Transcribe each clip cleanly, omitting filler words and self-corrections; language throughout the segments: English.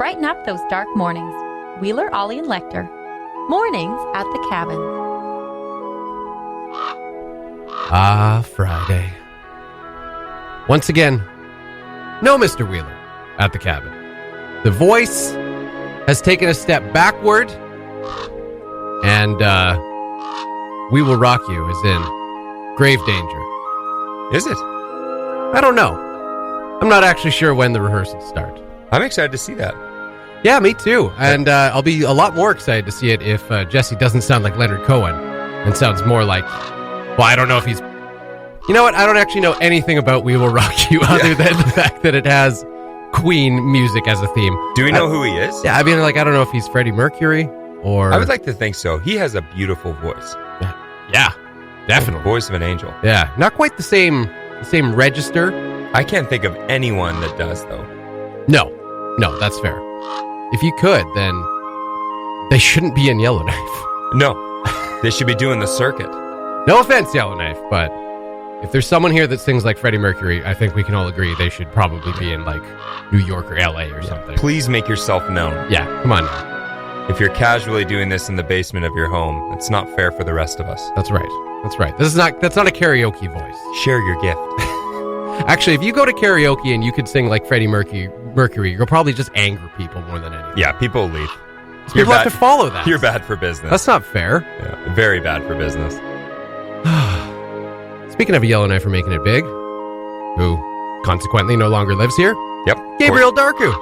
brighten up those dark mornings. Wheeler, Ollie, and Lecter. Mornings at the Cabin. Ah, Friday. Once again, no Mr. Wheeler at the Cabin. The voice has taken a step backward, and We Will Rock You is in grave danger. Is it? I don't know. I'm not actually sure when the rehearsals start. I'm excited to see that. Yeah, me too. And I'll be a lot more excited to see it if Jesse doesn't sound like Leonard Cohen and sounds more like... Well, I don't know if he's... You know what? I don't actually know anything about We Will Rock You other than the fact that it has Queen music as a theme. Do we know who he is? Yeah, I mean, like, I don't know if he's Freddie Mercury or... I would like to think so. He has a beautiful voice. Yeah, definitely. The voice of an angel. Yeah, not quite the same register. I can't think of anyone that does, though. No, that's fair. If you could, then they shouldn't be in Yellowknife. No, they should be doing the circuit. No offense, Yellowknife, but if there's someone here that sings like Freddie Mercury, I think we can all agree they should probably be in, like, New York or L.A. or something. Please make yourself known. Yeah, come on now. If you're casually doing this in the basement of your home, it's not fair for the rest of us. That's right. That's not a karaoke voice. Share your gift. Actually, if you go to karaoke and you could sing like Freddie Mercury, you'll probably just anger people more than anything. Yeah, people will leave. People have to follow that. You're bad for business. That's not fair. Yeah, very bad for business. Speaking of Yellowknife for making it big, who consequently no longer lives here, Yep. Gabriel Darku.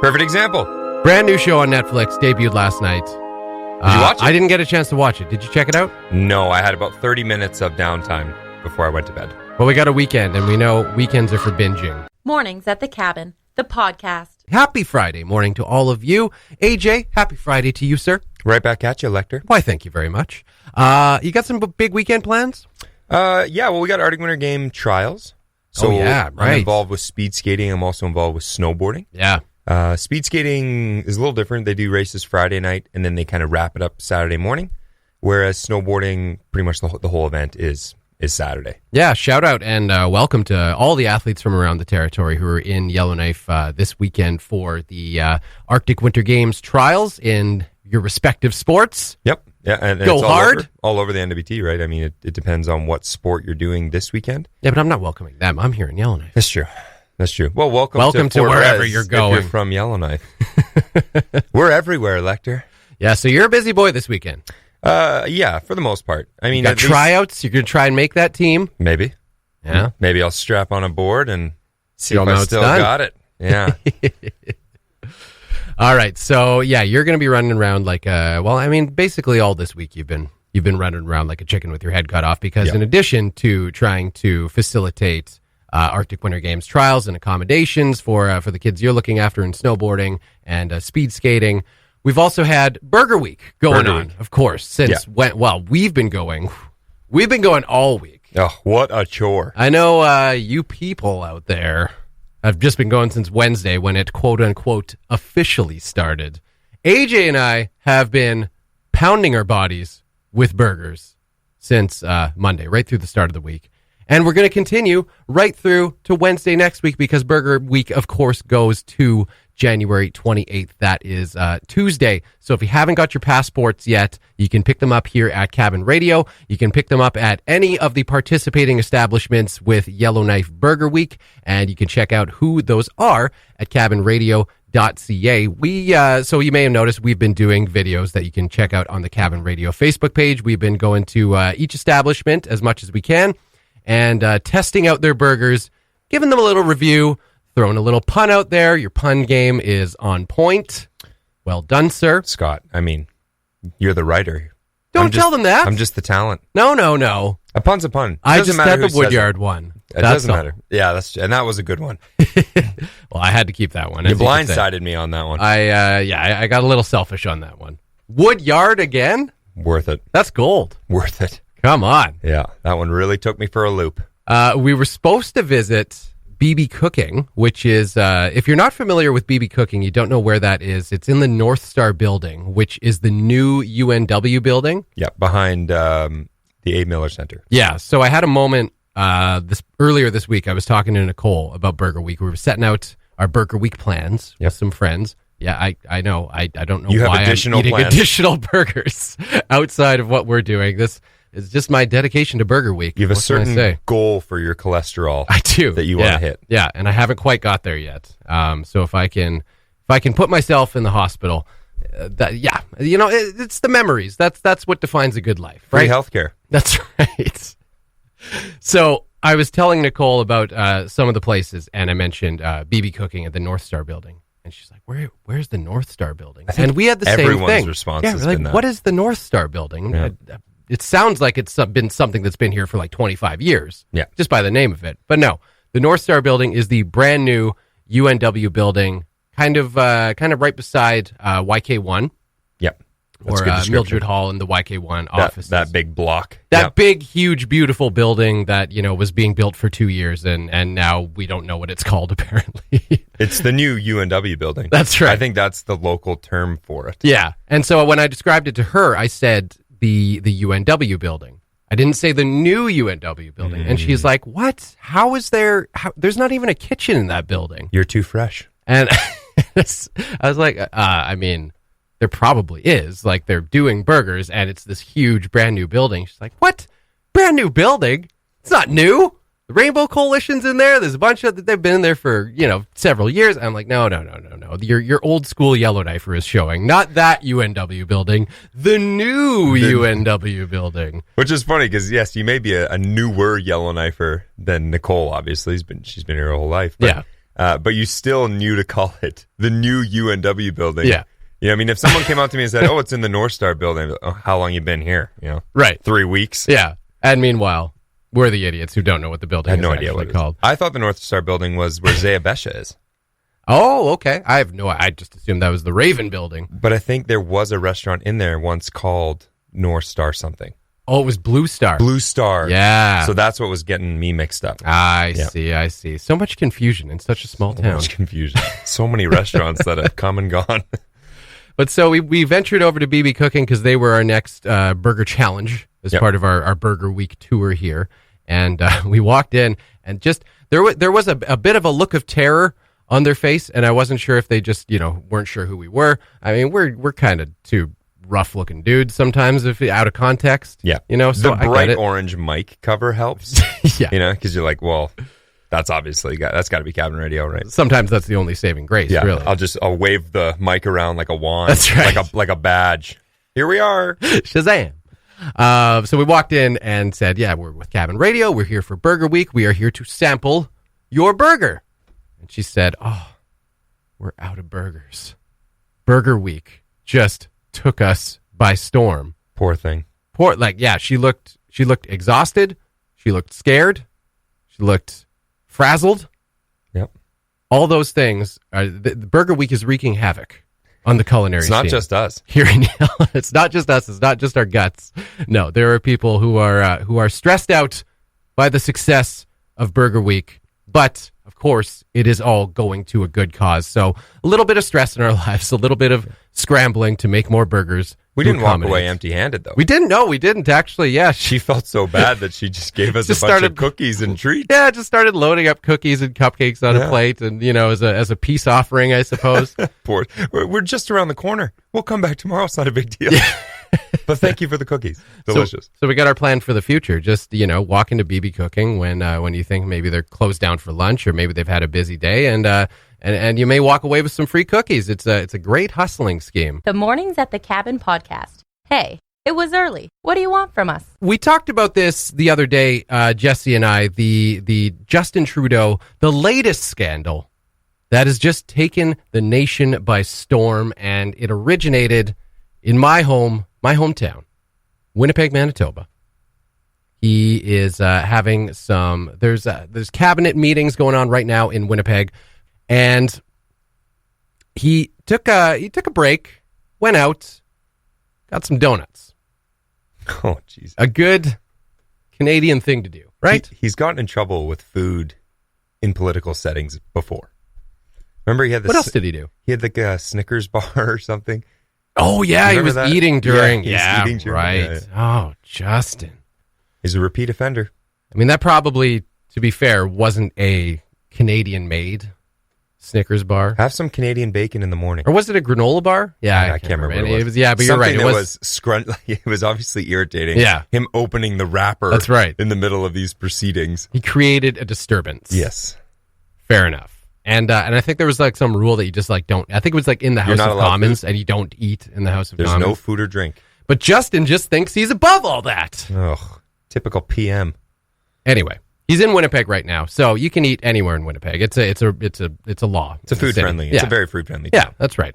Perfect example. Brand new show on Netflix, debuted last night. Did you watch it? I didn't get a chance to watch it. Did you check it out? No, I had about 30 minutes of downtime before I went to bed. Well, we got a weekend, and we know weekends are for binging. Mornings at the Cabin, the podcast. Happy Friday morning to all of you. AJ, happy Friday to you, sir. Right back at you, Lecter. Why, thank you very much. You got some big weekend plans? Yeah, well, we got Arctic Winter Game trials. So right. I'm involved with speed skating. I'm also involved with snowboarding. Yeah. Speed skating is a little different. They do races Friday night, and then they kind of wrap it up Saturday morning, whereas snowboarding, pretty much the whole event is Saturday. Yeah, shout out and welcome to all the athletes from around the territory who are in Yellowknife this weekend for the Arctic Winter Games trials in your respective sports. Yep. Yeah, and Go it's hard. all over the NWT, right? I mean, it depends on what sport you're doing this weekend. Yeah, but I'm not welcoming them. I'm here in Yellowknife. That's true. Well, welcome to wherever Perez you're going. If you're from Yellowknife. We're everywhere, Lecter. Yeah, so you're a busy boy this weekend. Yeah, for the most part. I mean, you got tryouts. You're going to try and make that team. Maybe. Yeah. Maybe I'll strap on a board and see You'll if know I it's still done. got it. Yeah. All right. So, yeah, you're going to be running around like, basically all this week you've been running around like a chicken with your head cut off because in addition to trying to facilitate Arctic Winter Games trials and accommodations for the kids you're looking after in snowboarding and speed skating, we've also had Burger Week going on, of course, since we've been going all week. Oh, what a chore. I know you people out there have just been going since Wednesday when it quote unquote officially started. AJ and I have been pounding our bodies with burgers since Monday, right through the start of the week. And we're going to continue right through to Wednesday next week because Burger Week, of course, goes to January 28th. That is Tuesday. So if you haven't got your passports yet, you can pick them up here at Cabin Radio. You can pick them up at any of the participating establishments with Yellowknife Burger Week. And you can check out who those are at cabinradio.ca. So you may have noticed we've been doing videos that you can check out on the Cabin Radio Facebook page. We've been going to each establishment as much as we can and testing out their burgers, giving them a little review, throwing a little pun out there. Your pun game is on point. Well done, sir. Scott, I mean, you're the writer. Don't tell them that. I'm just the talent. No. A pun's a pun. I just had the Woodyard one. It doesn't matter. Yeah, and that was a good one. Well, I had to keep that one. You blindsided me on that one. I got a little selfish on that one. Woodyard again? Worth it. That's gold. Worth it. Come on. Yeah, that one really took me for a loop. We were supposed to visit BB Cooking, which is, if you're not familiar with BB Cooking, you don't know where that is. It's in the North Star building, which is the new UNW building. Yeah, behind the A. Miller Center. Yeah, so I had a moment earlier this week. I was talking to Nicole about Burger Week. We were setting out our Burger Week plans with some friends. Yeah, I know. I don't know You have why additional I'm eating plans. additional burgers outside of what we're doing. This is just my dedication to Burger Week. You have a What can I say? certain goal for your cholesterol. I do. That you want to hit. Yeah, and I haven't quite got there yet. So if I can put myself in the hospital, it's the memories. That's what defines a good life, Free right? healthcare. That's right. So I was telling Nicole about some of the places, and I mentioned BB Cooking at the North Star Building. And she's like, where's the North Star Building? And we had the same everyone's thing. response Yeah, has we're like, been that. what is the North Star Building? Yeah. It sounds like it's been something that's been here for like 25 years. Yeah. Just by the name of it. But no, the North Star Building is the brand new UNW building, kind of right beside YK1. Yep. That's Or a good description. Mildred Hall in the YK1 office. That big block. That Yep. big, huge, beautiful building that, was being built for 2 years, and now we don't know what it's called, apparently. It's the new UNW building. That's right. I think that's the local term for it. Yeah. And so when I described it to her, I said the UNW building. I didn't say the new UNW building. And she's like, what? How is there? There's not even a kitchen in that building. You're too fresh. And I was like, I mean, there probably is. Like, they're doing burgers, and it's this huge, brand new building. She's like, what? Brand new building? It's not new. The Rainbow Coalition's in there. There's a bunch of they've been in there for several years. I'm like, no. Your old school Yellowknifer is showing, not that UNW building, the new UNW building. Which is funny because yes, you may be a newer Yellowknifer than Nicole. Obviously, she's been here her whole life. But, Yeah. But you still knew to call it the new UNW building. Yeah. I mean, if someone came up to me and said, "Oh, it's in the North Star building," I'd be like, "Oh, how long you been here?" Right. 3 weeks. Yeah. And meanwhile, we're the idiots who don't know what the building I had is no idea actually what called. I thought the North Star building was where Zaya Besha is. Oh, okay. I just assumed that was the Raven building. But I think there was a restaurant in there once called North Star something. Oh, it was Blue Star. Blue Star. Yeah. So that's what was getting me mixed up. I see. So much confusion in such a small So town. much confusion. So many restaurants that have come and gone. But so we ventured over to BB Cooking because they were our next burger challenge as part of our Burger Week tour here. And we walked in and just there was a bit of a look of terror on their face. And I wasn't sure if they just, weren't sure who we were. I mean, we're kind of two rough looking dudes sometimes if out of context. Yeah. So the bright orange mic cover helps. Yeah. Because you're like, well, that's obviously that's got to be Cabin Radio, right? Sometimes that's the only saving grace, Yeah. really. I'll wave the mic around like a wand. That's right. Like a badge. Here we are. Shazam. So we walked in and said, yeah, we're with Cabin Radio. We're here for Burger Week. We are here to sample your burger. And she said, oh, we're out of burgers. Burger Week just took us by storm. Poor thing. She looked exhausted. She looked scared. She looked frazzled. Yep. All those things. The Burger Week is wreaking havoc on the culinary It's not scene. just us. Here in Yale. It's not just us. It's not just our guts. No, there are people who are stressed out by the success of Burger Week. But, of course, it is all going to a good cause. So a little bit of stress in our lives, a little bit of scrambling to make more burgers. We to didn't walk accommodate. away empty-handed, though. We didn't. No, we didn't, actually. Yeah, She felt so bad that she just gave us Just a bunch started- of cookies and treats. Yeah, just started loading up cookies and cupcakes on a plate, and as a peace offering, I suppose. Poor. We're just around the corner. We'll come back tomorrow. It's not a big deal. But thank you for the cookies. Delicious. So we got our plan for the future. Just walk into BB Cooking when you think maybe they're closed down for lunch, or maybe they've had a busy day, and you may walk away with some free cookies. It's a great hustling scheme. The Mornings at the Cabin podcast. Hey, it was early. What do you want from us? We talked about this the other day, Jesse and I, the Justin Trudeau, the latest scandal that has just taken the nation by storm, and it originated in my hometown, Winnipeg, Manitoba. He is having there's cabinet meetings going on right now in Winnipeg, and he took a break, went out, got some donuts. Oh, jeez. A good Canadian thing to do, right? He's gotten in trouble with food in political settings before. Remember, he had this. What else did he do? He had like a Snickers bar or something. Oh, yeah, he Remember was that? eating during. Yeah, he's eating during, right. Oh, Justin. He's a repeat offender. I mean, that probably, to be fair, wasn't a Canadian-made Snickers bar. Have some Canadian bacon in the morning. Or was it a granola bar? Yeah, I can't remember. It was, yeah, but you're right. Something that was it was obviously irritating. Yeah. Him opening the wrapper. That's right. In the middle of these proceedings. He created a disturbance. Yes. Fair enough. And I think there was like some rule that you just like don't. I think it was like in the House of Commons, and you don't eat in the House of Commons. There's no food or drink. But Justin just thinks he's above all that. Ugh, typical PM. Anyway, he's in Winnipeg right now, so you can eat anywhere in Winnipeg. It's a law. It's a food friendly. It's a very food friendly. Yeah, that's right.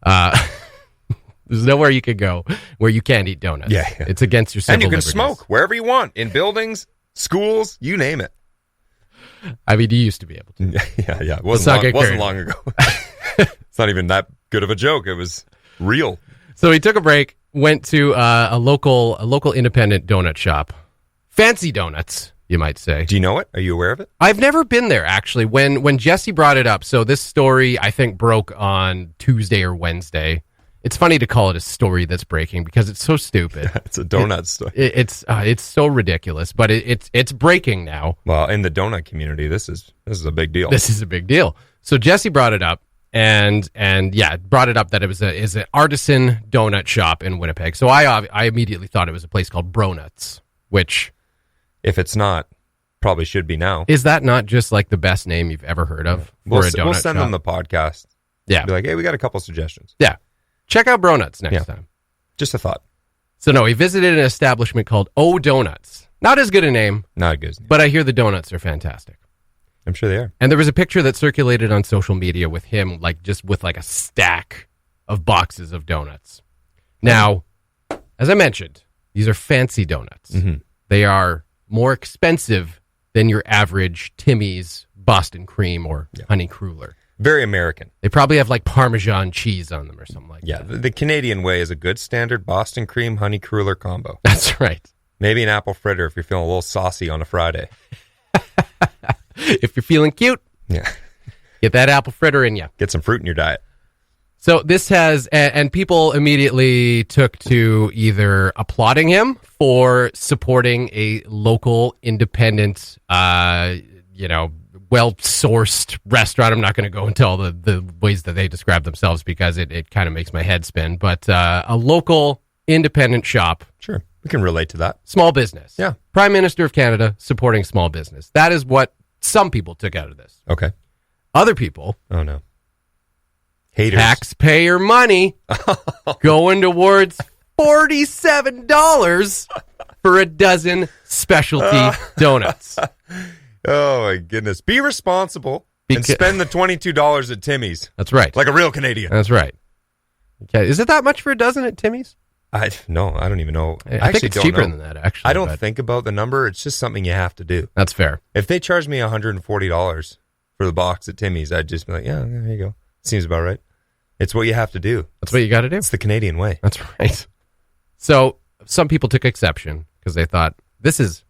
There's nowhere you could go where you can't eat donuts. Yeah. It's against your civil and you can liberties. smoke wherever you want, in buildings, schools, you name it. I mean, you used to be able to. Yeah. It wasn't long ago. It's not even that good of a joke. It was real. So he took a break, went to a local independent donut shop. Fancy donuts, you might say. Do you know it? Are you aware of it? I've never been there, actually. When Jesse brought it up, so this story, I think, broke on Tuesday or Wednesday. It's funny to call it a story that's breaking because it's so stupid. It's a donut story. It's so ridiculous, but it's breaking now. Well, in the donut community, this is a big deal. This is a big deal. So Jesse brought it up, and brought it up that it was an artisan donut shop in Winnipeg. So I immediately thought it was a place called Bronuts, which, if it's not, probably should be now. Is that not just like the best name you've ever heard of for a donut shop? We'll send them the podcast. Yeah, be like, hey, we got a couple suggestions. Yeah. Check out Bronuts next time. Just a thought. So no, he visited an establishment called Oh Donuts. Not as good a name. Not a good name. But I hear the donuts are fantastic. I'm sure they are. And there was a picture that circulated on social media with him just with a stack of boxes of donuts. Now, as I mentioned, these are fancy donuts. Mm-hmm. They are more expensive than your average Timmy's Boston cream or honey cruller. Very American. They probably have Parmesan cheese on them or something like that. Yeah, the Canadian way is a good standard Boston cream honey cruller combo. That's right. Maybe an apple fritter if you're feeling a little saucy on a Friday. If you're feeling cute, get that apple fritter in you. Get some fruit in your diet. So this has, and people immediately took to either applauding him for supporting a local independent, well-sourced restaurant. I'm not going to go into all the ways that they describe themselves because it kind of makes my head spin. But a local independent shop. Sure. We can relate to that. Small business. Yeah. Prime Minister of Canada supporting small business. That is what some people took out of this. Okay. Other people. Oh, no. Haters. Taxpayer money going towards $47 for a dozen specialty donuts. Oh, my goodness. Be responsible and spend the $22 at Timmy's. That's right. Like a real Canadian. That's right. Okay. Is it that much for a dozen at Timmy's? No, I don't even know. I think it's cheaper than that, actually. I don't think about the number. It's just something you have to do. That's fair. If they charged me $140 for the box at Timmy's, I'd just be like, yeah, there you go. Seems about right. It's what you have to do. That's what you got to do. It's the Canadian way. That's right. So some people took exception because they thought, this is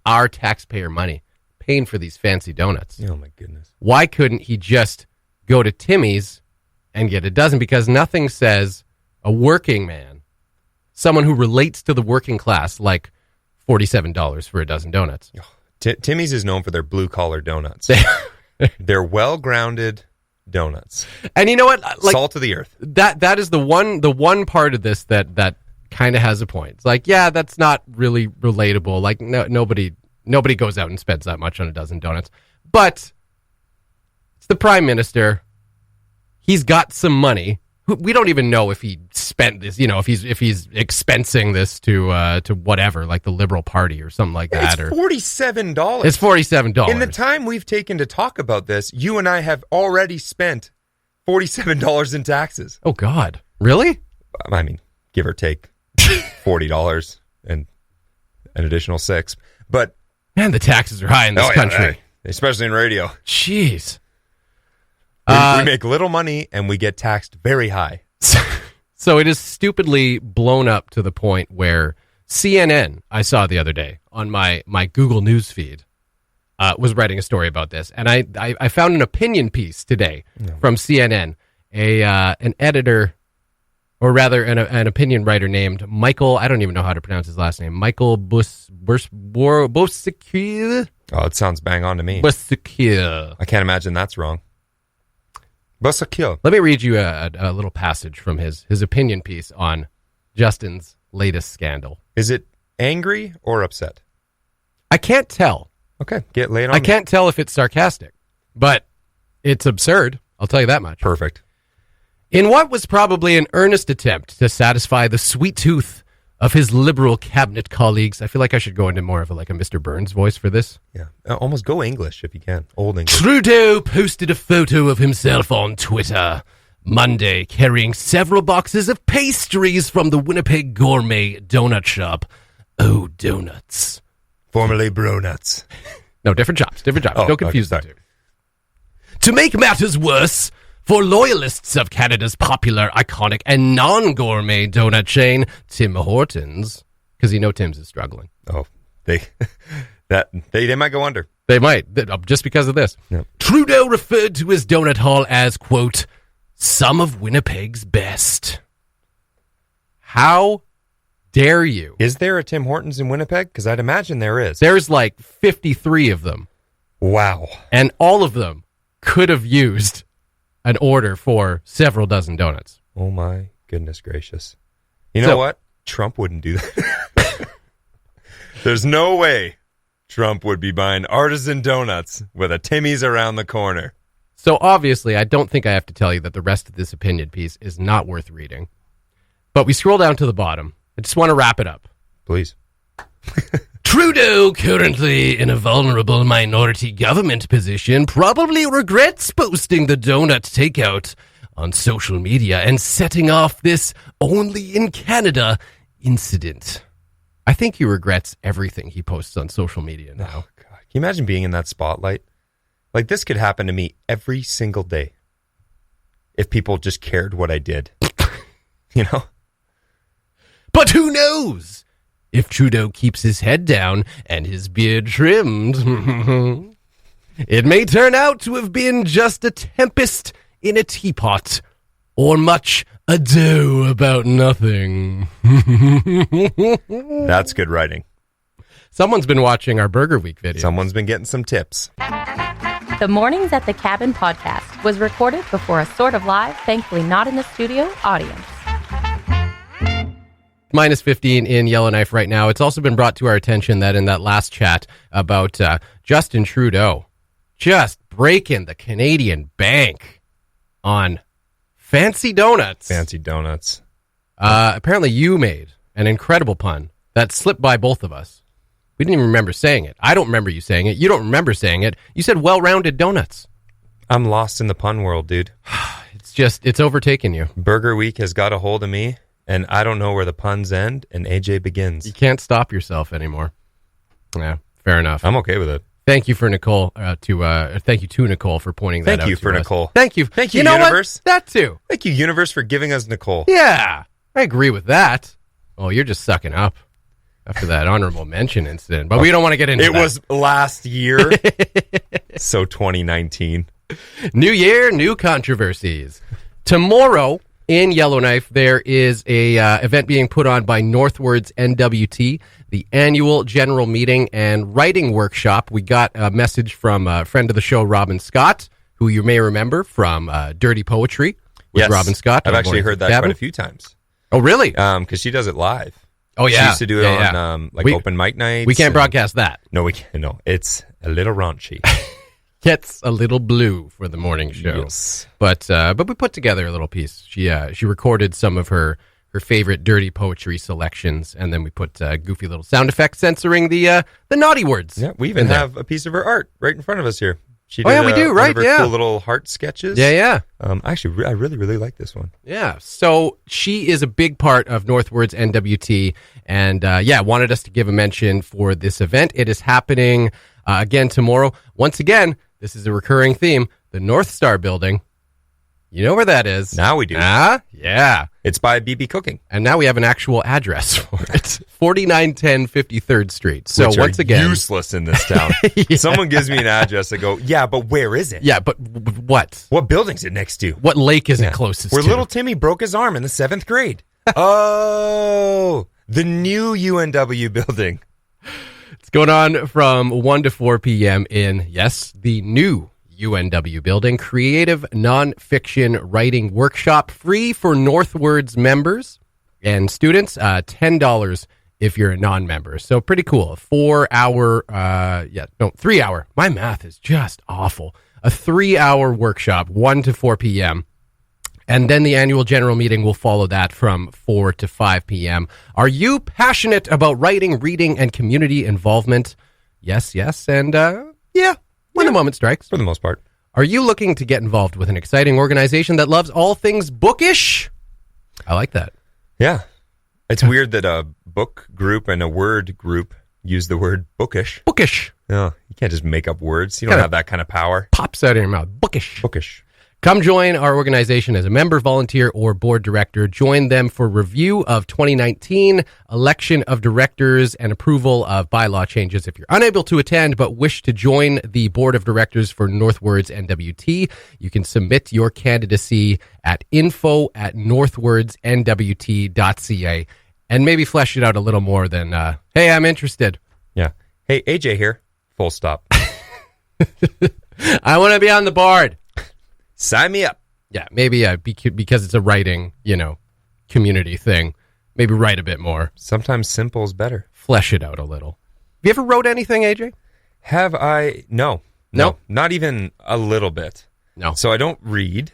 our taxpayer money paying for these fancy donuts. Oh, my goodness. Why couldn't he just go to Timmy's and get a dozen? Because nothing says a working man, someone who relates to the working class, like $47 for a dozen donuts. Timmy's is known for their blue-collar donuts. They're well-grounded donuts. And you know what? Salt of the earth. That is the one part of this that kind of has a point. It's like, yeah, that's not really relatable. Like, nobody goes out and spends that much on a dozen donuts. But it's the Prime Minister. He's got some money. We don't even know if he spent this, if he's expensing this to whatever, like the Liberal Party or something like that. It's $47. It's $47. In the time we've taken to talk about this, you and I have already spent $47 in taxes. Oh, God. Really? I mean, give or take $40 and an additional $6. But man, the taxes are high in this country. Especially in radio. Jeez. We make little money and we get taxed very high. So it is stupidly blown up to the point where CNN, I saw the other day on my Google News feed, was writing a story about this. And I found an opinion piece today from CNN, an editor, or rather an opinion writer named Michael, I don't even know how to pronounce his last name, Michael Bosicki. Oh, it sounds bang on to me. Bosicki. I can't imagine that's wrong. Buzzkill. Let me read you a little passage from his opinion piece on Justin's latest scandal. Is it angry or upset? I can't tell. Okay, lay it on I me. can't tell if it's sarcastic, but it's absurd. I'll tell you that much. Perfect. In what was probably an earnest attempt to satisfy the sweet tooth of his liberal cabinet colleagues, I feel like I should go into more of a Mr. Burns voice for this. Yeah, almost go English if you can. Old English. Trudeau posted a photo of himself on Twitter Monday carrying several boxes of pastries from the Winnipeg gourmet donut shop, Oh Donuts. Formerly Bro-Nuts. No, different shops. Oh, Don't confuse okay, the two. To make matters worse, for loyalists of Canada's popular, iconic, and non-gourmet donut chain, Tim Hortons, because Tim's is struggling. Oh, they might go under. They might, just because of this. Yep. Trudeau referred to his donut hall as, quote, some of Winnipeg's best. How dare you? Is there a Tim Hortons in Winnipeg? Because I'd imagine there is. There's 53 of them. Wow. And all of them could have used an order for several dozen donuts. Oh my goodness gracious. You know what? Trump wouldn't do that. There's no way Trump would be buying artisan donuts with a Timmy's around the corner. So obviously, I don't think I have to tell you that the rest of this opinion piece is not worth reading. But we scroll down to the bottom. I just want to wrap it up. Please. Trudeau, currently in a vulnerable minority government position, probably regrets posting the donut takeout on social media and setting off this only in Canada incident. I think he regrets everything he posts on social media now. Oh, God. Can you imagine being in that spotlight? This could happen to me every single day if people just cared what I did. But who knows? If Trudeau keeps his head down and his beard trimmed, it may turn out to have been just a tempest in a teapot, or much ado about nothing. That's good writing. Someone's been watching our Burger Week video. Someone's been getting some tips. The Mornings at the Cabin podcast was recorded before a sort of live, thankfully not in the studio, audience. Minus 15 in Yellowknife right now. It's also been brought to our attention that in that last chat about Justin Trudeau just breaking the Canadian bank on fancy donuts. Fancy donuts. Apparently you made an incredible pun that slipped by both of us. We didn't even remember saying it. I don't remember you saying it. You don't remember saying it. You said well-rounded donuts. I'm lost in the pun world, dude. It's overtaken you. Burger Week has got a hold of me. And I don't know where the puns end and AJ begins. You can't stop yourself anymore. Yeah, fair enough. I'm okay with it. Thank you for Nicole. Thank you to Nicole for pointing that out. Thank you for Nicole. Thank you. Thank you, you know Universe. What? That too. Thank you, Universe, for giving us Nicole. Yeah, I agree with that. Oh, you're just sucking up after that honorable mention incident. But we don't want to get into that. It was last year. So 2019. New year, new controversies. Tomorrow in Yellowknife, there is a event being put on by Northwards NWT, the annual general meeting and writing workshop. We got a message from a friend of the show, Robin Scott, who you may remember from Dirty Poetry with Robin Scott. I've actually heard that quite a few times. Oh, really? Because she does it live. Oh, yeah. She used to do it on open mic nights. We can't broadcast that. No, we can't. No, it's a little raunchy. Gets a little blue for the morning show. Yes. But we put together a little piece. She recorded some of her favorite dirty poetry selections, and then we put goofy little sound effects censoring the naughty words. Yeah, we even have a piece of her art right in front of us here. She did, we do, right? One of her cool little heart sketches. Yeah. Actually, I really, really like this one. Yeah. So she is a big part of Northwards NWT, and wanted us to give a mention for this event. It is happening again tomorrow. Once again, this is a recurring theme. The North Star Building. You know where that is. Now we do. Yeah. It's by BB Cooking. And now we have an actual address for it. 4910 53rd Street. So which once are again, useless in this town. Yeah. Someone gives me an address. I go, yeah, but where is it? Yeah, but what? What building's it next to? What lake is it closest Where to? little Timmy broke his arm in the 7th grade. Oh, the new UNW building. It's going on from 1 to 4 p.m. in, the new UNW building. Creative nonfiction writing workshop, free for Northwards members and students. $10 if you're a non-member. So pretty cool. 3 hour. My math is just awful. A 3 hour workshop, 1 to 4 p.m. And then the annual general meeting will follow that from 4 to 5 p.m. Are you passionate about writing, reading, and community involvement? Yes. And when the moment strikes. For the most part. Are you looking to get involved with an exciting organization that loves all things bookish? I like that. Yeah. It's weird that a book group and a word group use the word bookish. Bookish. No, you can't just make up words. You don't have that kind of power. Pops out of your mouth. Bookish. Bookish. Come join our organization as a member, volunteer, or board director. Join them for review of 2019, election of directors, and approval of bylaw changes. If you're unable to attend but wish to join the board of directors for Northwards NWT, you can submit your candidacy at info@northwardsnwt.ca and maybe flesh it out a little more than, hey, I'm interested. Yeah. Hey, AJ here. Full stop. I want to be on the board. Sign me up. Yeah, maybe because it's a writing, community thing. Maybe write a bit more. Sometimes simple is better. Flesh it out a little. Have you ever wrote anything, AJ? Have I? No, not even a little bit. No. So I don't read,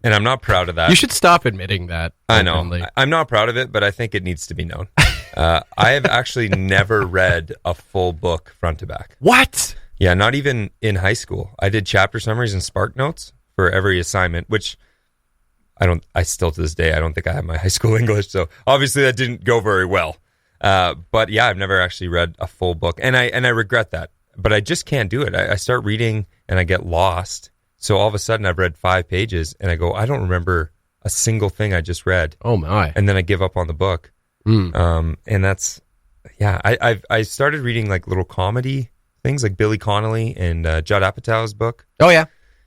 and I'm not proud of that. You should stop admitting that. I know. I'm not proud of it, but I think it needs to be known. I have actually never read a full book front to back. What? Yeah, not even in high school. I did chapter summaries and Spark Notes for every assignment, which I still to this day, I don't think I have my high school English. So obviously that didn't go very well. But yeah, I've never actually read a full book, and I regret that, but I just can't do it. I start reading and I get lost. So all of a sudden I've read 5 pages and I go, I don't remember a single thing I just read. Oh my. And then I give up on the book. And that's, I started reading like little comedy things like Billy Connolly and Judd Apatow's book. Oh yeah.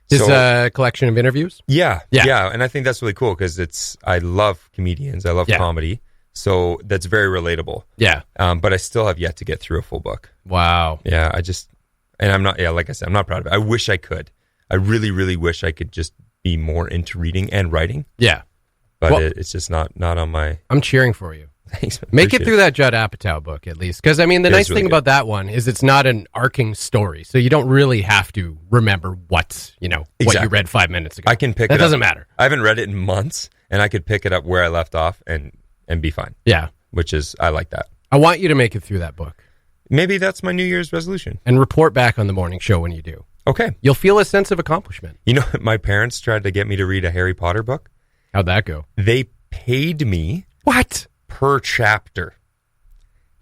His collection of interviews? Yeah. And I think that's really cool because I love comedians. I love comedy. So that's very relatable. Yeah. But I still have yet to get through a full book. Wow. Yeah. I'm not, like I said, I'm not proud of it. I wish I could. I really, really wish I could just be more into reading and writing. Yeah. But it's just not on my... I'm cheering for you. Thanks. Make it through that Judd Apatow book at least. Because, the nice thing about that one is it's not an arcing story. So you don't really have to remember what you read 5 minutes ago. I can pick it up. That doesn't matter. I haven't read it in months, and I could pick it up where I left off and be fine. Yeah. Which is, I like that. I want you to make it through that book. Maybe that's my New Year's resolution. And report back on the morning show when you do. Okay. You'll feel a sense of accomplishment. My parents tried to get me to read a Harry Potter book. How'd that go? They paid me. What? Per chapter.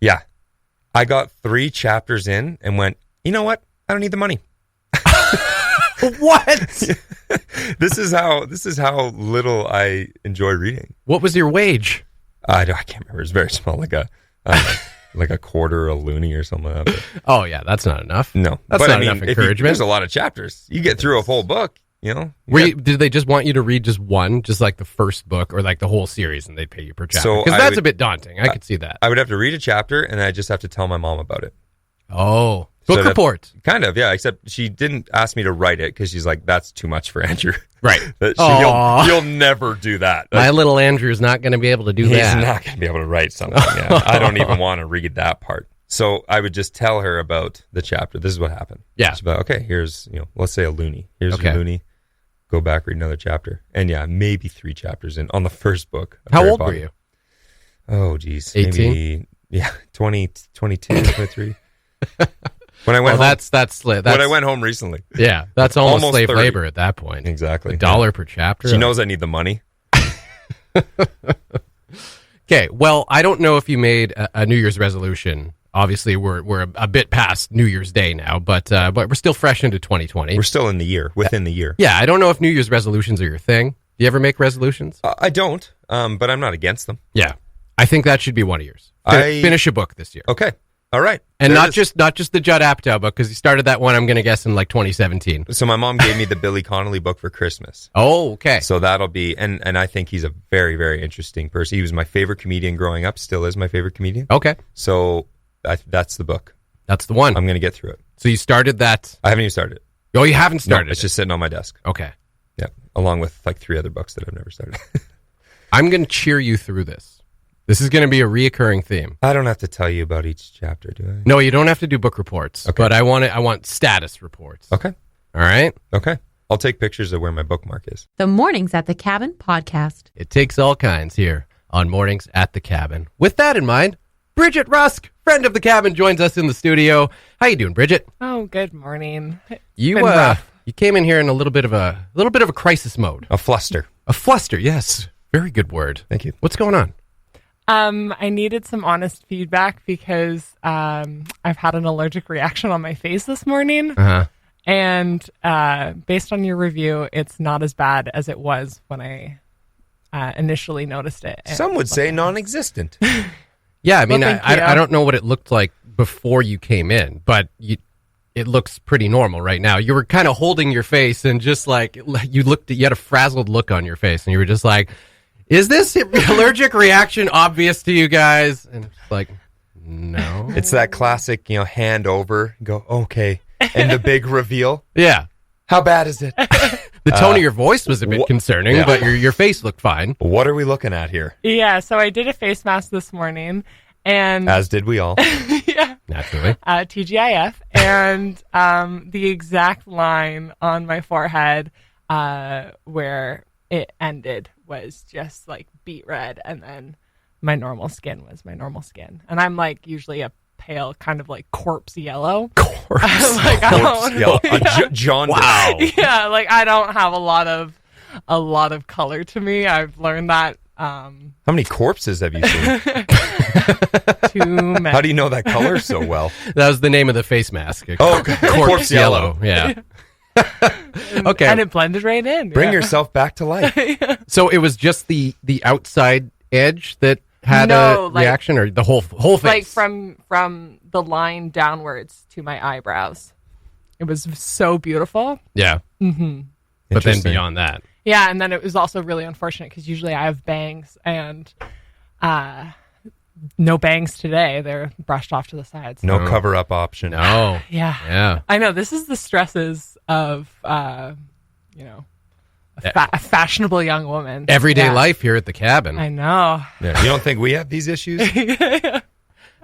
Yeah. I got 3 chapters in and went, you know what? I don't need the money. What? This is how little I enjoy reading. What was your wage? I can't remember. It's very small, like a quarter, a loony or something like that. But, oh yeah, that's not enough. No, that's not enough encouragement. There's a lot of chapters. You get through a whole book. Did they just want you to read just one, just like the first book or like the whole series, and they'd pay you per chapter? So because that's a bit daunting. I could see that. I would have to read a chapter, and I just have to tell my mom about it. Oh, book report. Kind of, yeah. Except she didn't ask me to write it because she's like, "That's too much for Andrew." Right. You'll never do that. My little Andrew's not going to be able to do that. He's not going to be able to write something. Yeah. I don't even want to read that part. So I would just tell her about the chapter. This is what happened. Yeah. She's like, okay, here's let's say a loony. Here's a loony. Go back, read another chapter. And yeah, maybe 3 chapters in on the first book. How old were you? Oh, geez. 18? Maybe, 20, 22, 23. When I went home. That's when I went home recently. Yeah, that's almost slave 30. labor at that point. Exactly. $1 per chapter. She knows I need the money. Okay, well, I don't know if you made a New Year's resolution. Obviously, we're a bit past New Year's Day now, but we're still fresh into 2020. We're still in the year, within the year. Yeah, I don't know if New Year's resolutions are your thing. Do you ever make resolutions? I don't, but I'm not against them. Yeah, I think that should be one of yours. Finish a book this year. Okay, all right. And not just the Judd Apatow book, because he started that one, I'm going to guess, in like 2017. So my mom gave me the Billy Connolly book for Christmas. Oh, okay. So that'll be, and I think he's a very, very interesting person. He was my favorite comedian growing up, still is my favorite comedian. Okay. So that's the book. That's the one. I'm going to get through it. So you started that. I haven't even started. Oh, you haven't started? No, it's just sitting on my desk. Okay. Yeah, along with like 3 other books that I've never started. I'm going to cheer you through this. This is going to be a reoccurring theme. I don't have to tell you about each chapter, do I? No, you don't have to do book reports, but I want status reports. Okay. All right? Okay. I'll take pictures of where my bookmark is. The Mornings at the Cabin podcast. It takes all kinds here on Mornings at the Cabin. With that in mind, Bridget Rusk, friend of the cabin, joins us in the studio. How you doing, Bridget? Oh, good morning. You been rough. You came in here in a little bit of a crisis mode. A fluster. A fluster, yes. Very good word. Thank you. What's going on? I needed some honest feedback because I've had an allergic reaction on my face this morning. Uh-huh. And based on your review, it's not as bad as it was when I initially noticed it. Some would say non-existent. Yeah, I mean, Well, thank you. I don't know what it looked like before you came in, but it looks pretty normal right now. You were kind of holding your face and just like, you had a frazzled look on your face and you were just like, is this allergic reaction obvious to you guys? And it's like, no. It's that classic, hand over, go, okay. And the big reveal. Yeah. How bad is it? The tone of your voice was a bit concerning, yeah. but your face looked fine. What are we looking at here? Yeah, so I did a face mask this morning. And As did we all. yeah, Naturally. TGIF. And the exact line on my forehead where it ended was just like beet red, and then my normal skin was my normal skin, and I'm like usually a pale kind of like corpse yellow. Corpse. Like, I don't- Yellow. yeah. John. Wow. Yeah, like I don't have a lot of color to me. I've learned that How many corpses have you seen? too many. How do you know that color so well? That was the name of the face mask. Oh, okay. Corpse yellow. Yeah. Okay. And it blended right in. Bring yeah. yourself back to life. So it was just the outside edge that had No, a like- reaction, or the whole face? like from the line downwards to my eyebrows. It was so beautiful. Yeah. Mm-hmm. But then Interesting. beyond that. Yeah, and then it was also really unfortunate because usually I have bangs, and no bangs today. They're brushed off to the sides. No Oh. cover-up option. No. Yeah. Yeah. I know. This is the stresses of, a fashionable young woman. Everyday Yeah. life here at the cabin. I know. Yeah. You don't think we have these issues?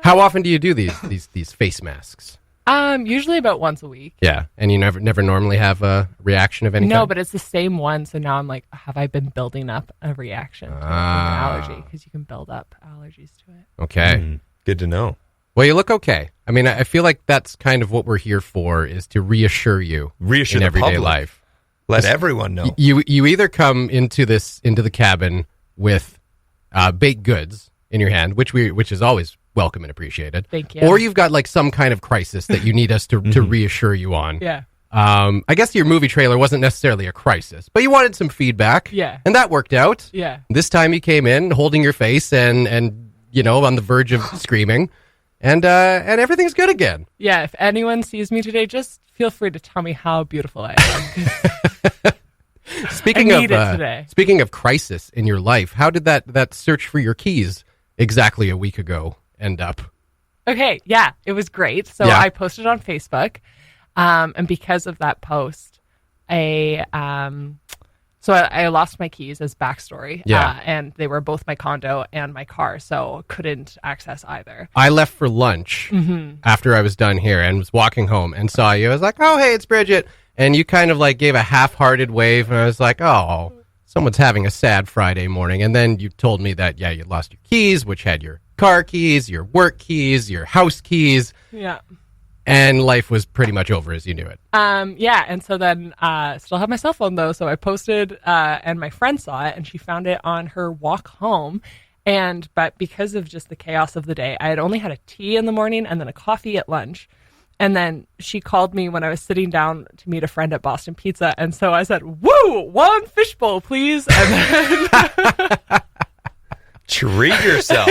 How often do you do these face masks? Usually about once a week. Yeah. And you never normally have a reaction of any No, kind? but it's the same one. So now I'm like, have I been building up a reaction to an allergy? Because you can build up allergies to it. Okay. Good to know. Well, you look okay. I mean, I feel like that's kind of what we're here for, is to reassure you Reassure in the everyday public. life. Let everyone know. You either come into the cabin with baked goods in your hand, which is always welcome and appreciated. Thank you. Or you've got like some kind of crisis that you need us to reassure you on. Yeah. I guess your movie trailer wasn't necessarily a crisis, but you wanted some feedback. Yeah. And that worked out. Yeah. This time you came in holding your face and on the verge of screaming, and everything's good again. Yeah. If anyone sees me today, just feel free to tell me how beautiful I am. Speaking I need it today. Speaking of crisis in your life, how did that search for your keys exactly a week ago end up? Okay, yeah, it was great. So Yeah. I posted on Facebook, and because of that post, I lost my keys as backstory. Yeah. And they were both my condo and my car, so couldn't access either. I left for lunch after I was done here and was walking home and saw you. I was like, oh, hey, it's Bridget. And you kind of like gave a half-hearted wave, and I was like, oh, someone's having a sad Friday morning. And then you told me that, yeah, you lost your keys, which had your car keys, your work keys, your house keys, Yeah. and life was pretty much over as you knew it. Yeah, and so then still have my cell phone though, so I posted and my friend saw it and she found it on her walk home. But because of just the chaos of the day, I had only had a tea in the morning and then a coffee at lunch. And then she called me when I was sitting down to meet a friend at Boston Pizza. And so I said, woo, one fishbowl, please. And then Treat yourself.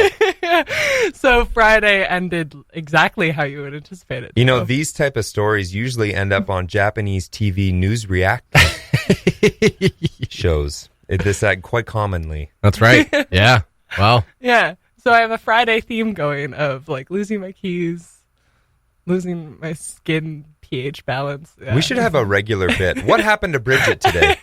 so Friday ended exactly how you would anticipate it. You know, So- these type of stories usually end up on Japanese TV news react shows. This quite commonly. That's right. Yeah. Well, Yeah. So I have a Friday theme going of like losing my keys, losing my skin pH balance. Yeah. We should have a regular bit. What happened to Bridget today?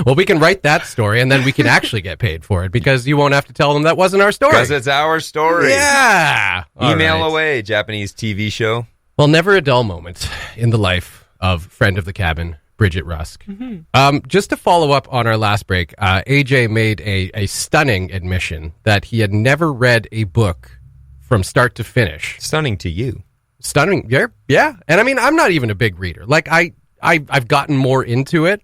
Well, we can write that story, and then we can actually get paid for it because you won't have to tell them that wasn't our story. Because it's our story. Yeah. Email All right. away, Japanese TV show. Well, never a dull moment in the life of friend of the cabin, Bridget Rusk. Just to follow up on our last break, AJ made a stunning admission that he had never read a book from start to finish. Stunning to you. Stunning, yeah. And I mean, I'm not even a big reader. Like I've gotten more into it,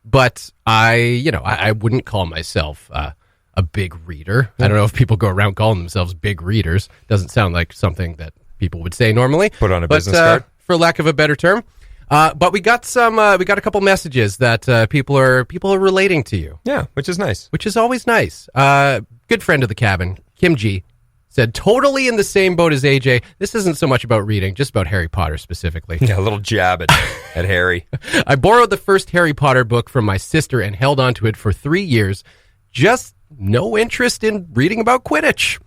but I wouldn't call myself a big reader. I don't know if people go around calling themselves big readers. Doesn't sound like something that people would say normally. Put on a business card, for lack of a better term. But we got a couple messages that people are relating to you. Yeah, which is nice. Which is always nice. Good friend of the cabin, Kim G, said, totally in the same boat as AJ. This isn't so much about reading, just about Harry Potter specifically. Yeah, a little jab at Harry. I borrowed the first Harry Potter book from my sister and held on to it for 3 years. Just no interest in reading about Quidditch.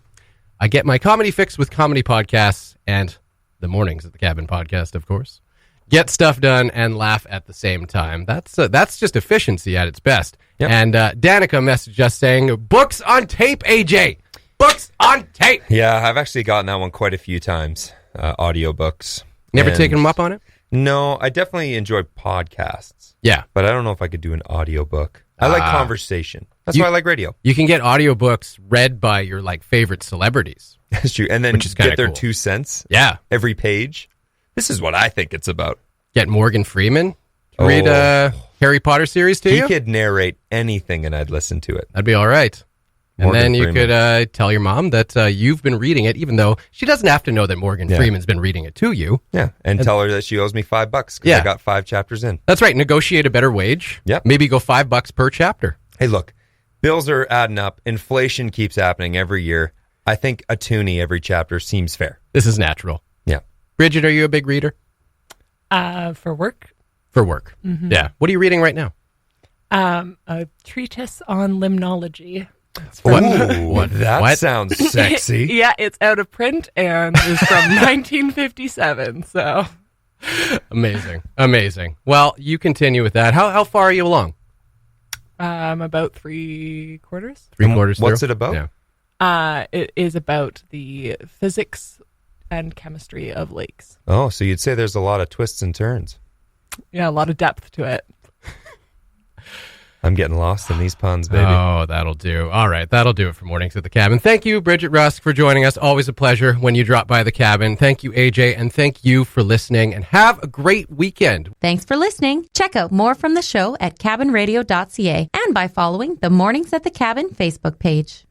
I get my comedy fix with comedy podcasts and the Mornings at the Cabin podcast, of course. Get stuff done and laugh at the same time. That's just efficiency at its best. Yep. And Danica messaged us saying, books on tape, AJ. Books on tape. Yeah, I've actually gotten that one quite a few times. Audiobooks. Never taken them up on it? No, I definitely enjoy podcasts. Yeah. But I don't know if I could do an audiobook. I like conversation. That's why I like radio. You can get audiobooks read by your favorite celebrities. That's true. And then get their cool. 2 cents. Yeah. Every page. This is what I think it's about. Get Morgan Freeman to read a Harry Potter series to you. He could narrate anything and I'd listen to it. That'd be all right. Morgan and then you Freeman. could tell your mom that you've been reading it, even though she doesn't have to know that Morgan Freeman's been reading it to you. Yeah, and tell her that she owes me $5 because I got 5 chapters in. That's right. Negotiate a better wage. Yep. Maybe go $5 per chapter. Hey, look, bills are adding up. Inflation keeps happening every year. I think a toonie every chapter seems fair. This is natural. Yeah. Bridget, are you a big reader? For work. For work. Mm-hmm. Yeah. What are you reading right now? A treatise on limnology. That sounds sexy. Yeah, it's out of print and is from 1957. So amazing. Well, you continue with that. How far are you along? About 3/4. 3/4 through. What's it about? Yeah. It is about the physics and chemistry of lakes. Oh, so you'd say there's a lot of twists and turns. Yeah, a lot of depth to it. I'm getting lost in these puns, baby. Oh, that'll do. All right, that'll do it for Mornings at the Cabin. Thank you, Bridget Rusk, for joining us. Always a pleasure when you drop by the cabin. Thank you, AJ, and thank you for listening, and have a great weekend. Thanks for listening. Check out more from the show at cabinradio.ca and by following the Mornings at the Cabin Facebook page.